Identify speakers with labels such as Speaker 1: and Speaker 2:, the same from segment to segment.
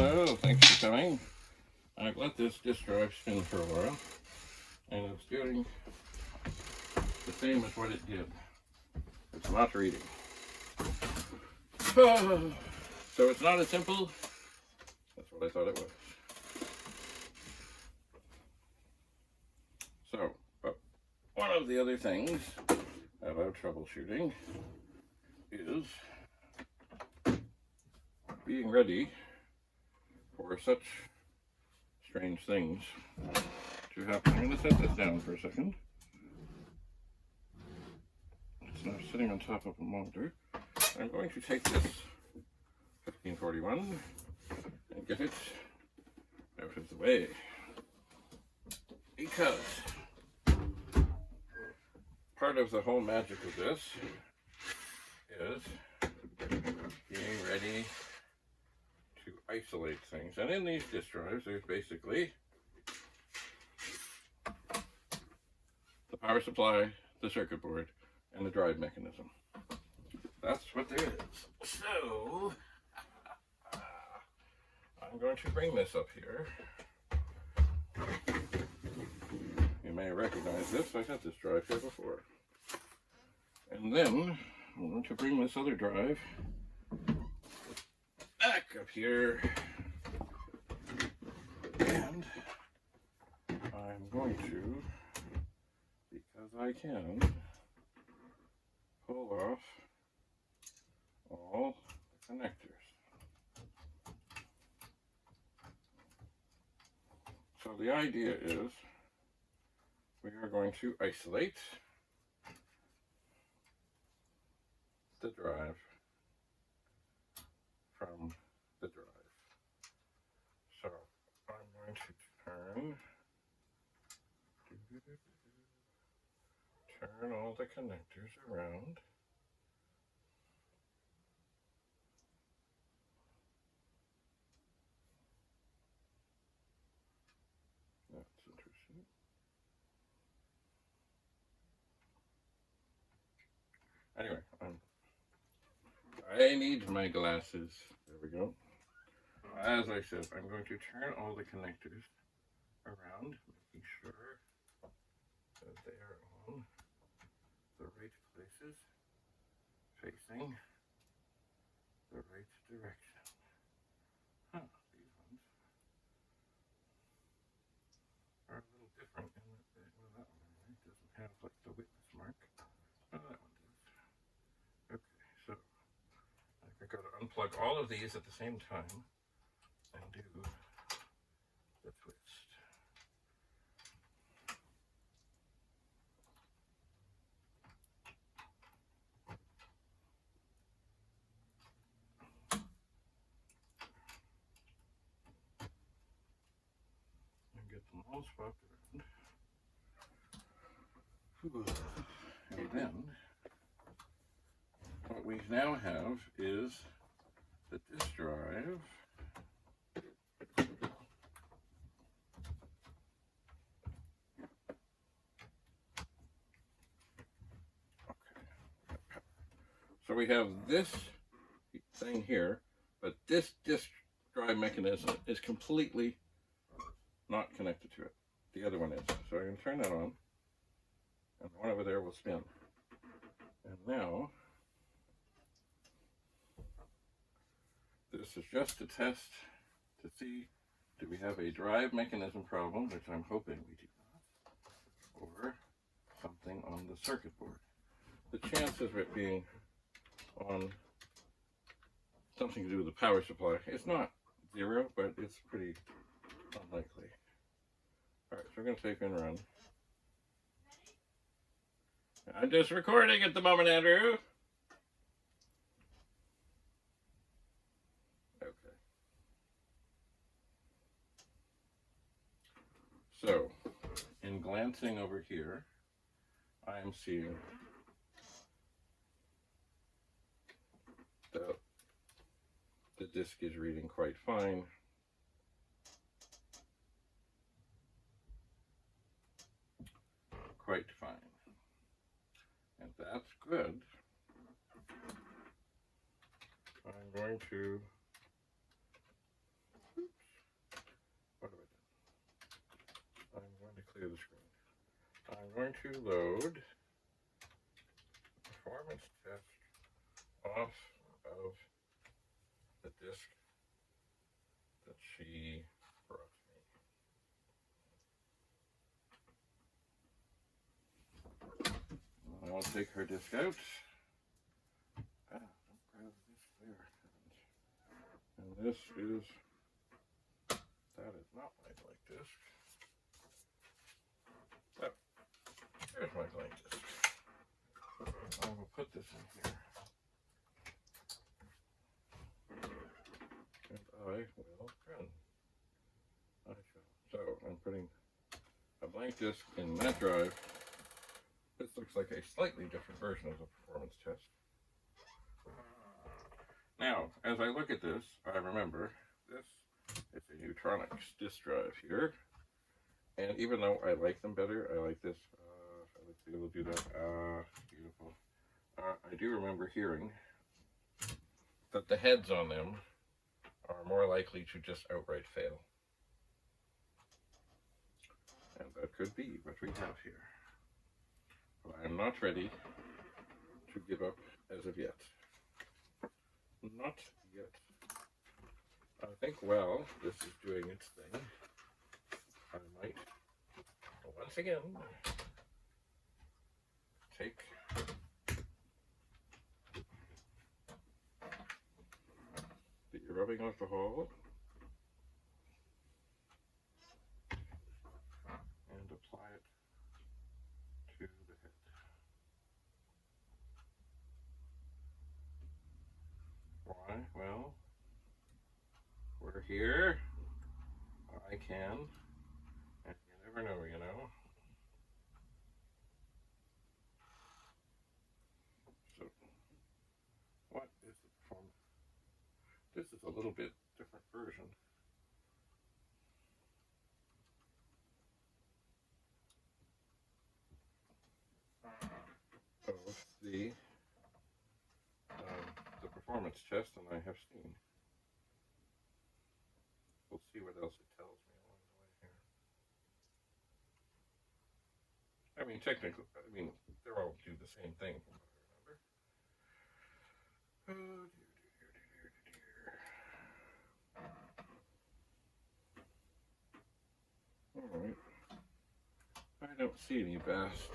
Speaker 1: Hello, thanks for coming. I've let this disk drive spin for a while, and it's doing the same as what it did. It's not reading. So it's not as simple. That's what I thought it was. So, one of the other things about troubleshooting is being ready for such strange things to happen. I'm going to set this down for a second. It's now sitting on top of a monitor. I'm going to take this 1541 and get it out of the way, because part of the whole magic of this is being ready to isolate things. And in these disk drives, there's basically the power supply, the circuit board, and the drive mechanism. That's what there is. So, I'm going to bring this up here. You may recognize this. I had this drive here before. And then I'm going to bring this other drive back up here. And I'm going to, because I can, pull off all the connectors. So the idea is we are going to isolate the drive from the drive. So I'm going to turn all the connectors around. That's interesting. Anyway, I need my glasses. There we go. As I said, I'm going to turn all the connectors around, making sure that they are on the right places, facing the right direction. These ones are a little different in that that one doesn't have like the witness mark. That one does. Okay, so I've got to unplug all of these at the same time and do the twist. And get them all swapped around. And then what we now have is the disk drive So we have this thing here, but this disk drive mechanism is completely not connected to it. The other one is. So I'm going to turn that on, and the one over there will spin. And now, this is just to test to see, do we have a drive mechanism problem, which I'm hoping we do not, or something on the circuit board. The chances of it being on something to do with the power supply, it's not zero, but it's pretty unlikely. Alright, so we're going to take and run. I'm just recording at the moment, Andrew. Okay. So, in glancing over here, I am seeing the disk is reading quite fine. Quite fine. And that's good. I'm going to clear the screen. I'm going to load performance test off of the disk that she brought me. I'll take her disk out. Don't grab the disk there. And this is, that is not my blank disk. Oh, there's my blank disk. I will put this in here. And I will run. I shall. So I'm putting a blank disk in that drive. This looks like a slightly different version of the performance test. Now, as I look at this, I remember this is a Neutronics disk drive here. And even though I like them better, I like this. Let's be able to do that. Beautiful. I do remember hearing that the heads on them are more likely to just outright fail. And that could be what we have here. But I am not ready to give up as of yet. Not yet. I think while this is doing its thing, I might once again take the rubbing alcohol and apply it to the head. Why? Well, we're here. I can. And you never know, you know. So, what is the performance? This is a little bit different version. Of the performance test than I have seen. We'll see what else it tells me along the way here. I mean, technically, they all do the same thing from what I remember. Oh, dear. Alright. I don't see any vast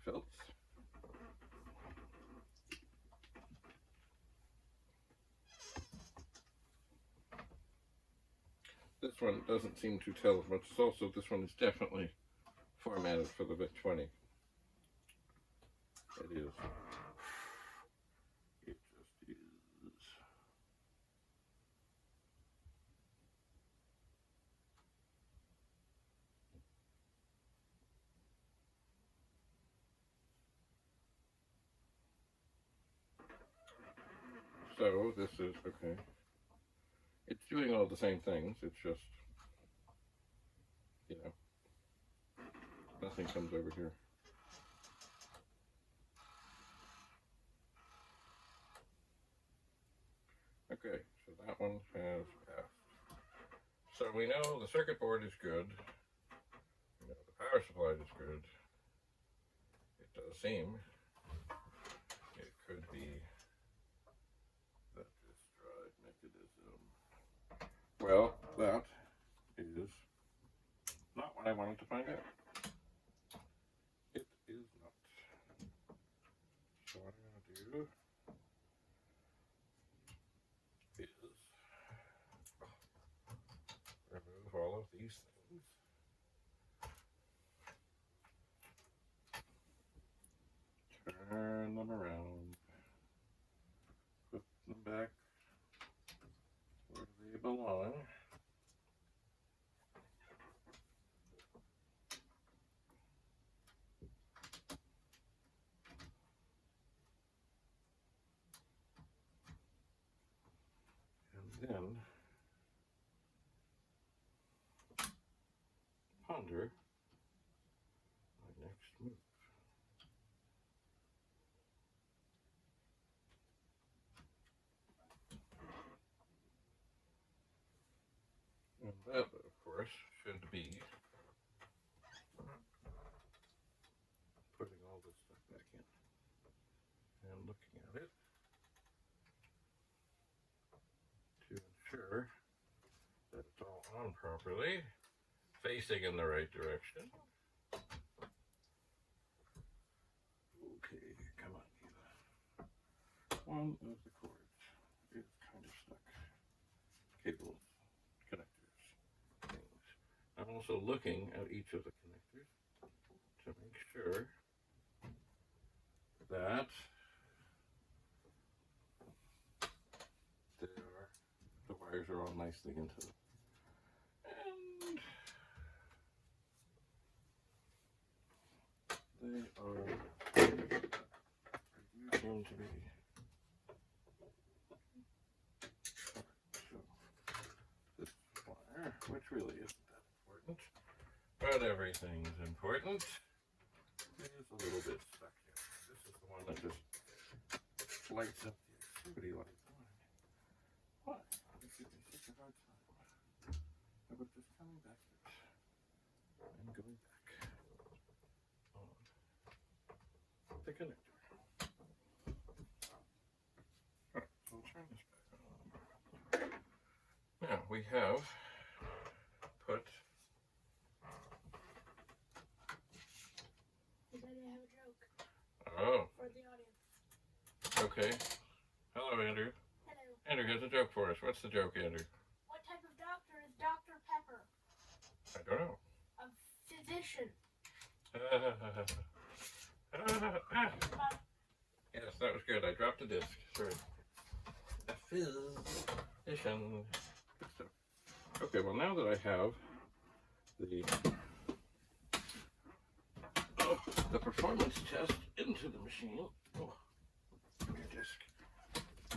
Speaker 1: filts. This one doesn't seem to tell as much. It's also, this one is definitely formatted for the VIC-20. It is. It just is. So this is, okay. It's doing all the same things, it's just, you know, nothing comes over here. Okay, so that one has passed. So we know the circuit board is good. We know the power supply is good. It does seem it could be that this drive mechanism. Well, that is not what I wanted to find out. It is not. So what I'm going to do is remove all of these things. Turn them around. Put them back where they belong. And then ponder my next move. And that, of course, should be on properly, facing in the right direction. Okay, come on, Eva. One of the cords is kind of stuck. Cables, connectors, things. I'm also looking at each of the connectors to make sure that the wires are all nicely into them. And they do seem to be. So this wire, which really isn't that important, but everything's important, is a little bit stuck here. This is the one that just lights up the activity light. Why? It gives me such a hard time. How about just coming back here and going back on the connector. Alright, so I'll turn this back on. Now we have put.
Speaker 2: He said I have a joke.
Speaker 1: Oh.
Speaker 2: For the audience.
Speaker 1: Okay. Hello, Andrew.
Speaker 2: Hello.
Speaker 1: Andrew has a joke for us. What's the joke, Andrew?
Speaker 2: What type of doctor is Dr. Pepper?
Speaker 1: I don't know.
Speaker 2: A physician.
Speaker 1: Yes, that was good. I dropped a disc. Sorry. A physician. Good stuff. Okay, well now that I have the performance test into the machine, give me your disc,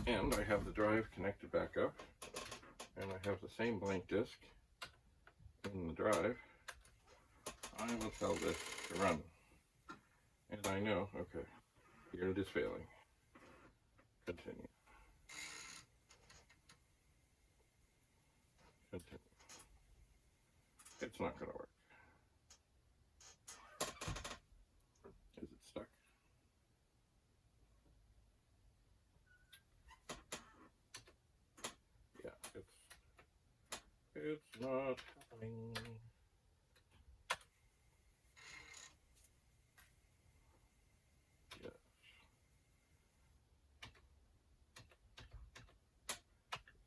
Speaker 1: and I have the drive connected back up, and I have the same blank disc in the drive, I will tell this to run. And I know, okay, the unit is failing. Continue. Continue. It's not going to work. Is it stuck? Yeah, it's not happening. Yes.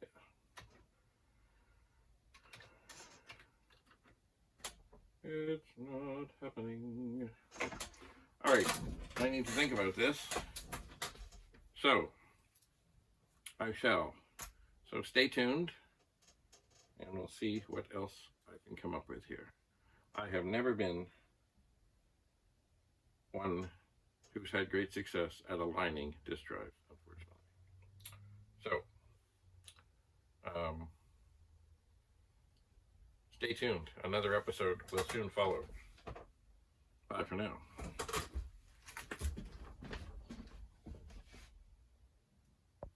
Speaker 1: Yeah. It's not happening. All right, I need to think about this. So, I shall. So stay tuned, and we'll see what else I can come up with here. I have never been one who's had great success at aligning disk drive, unfortunately. So, stay tuned. Another episode will soon follow. Bye for now.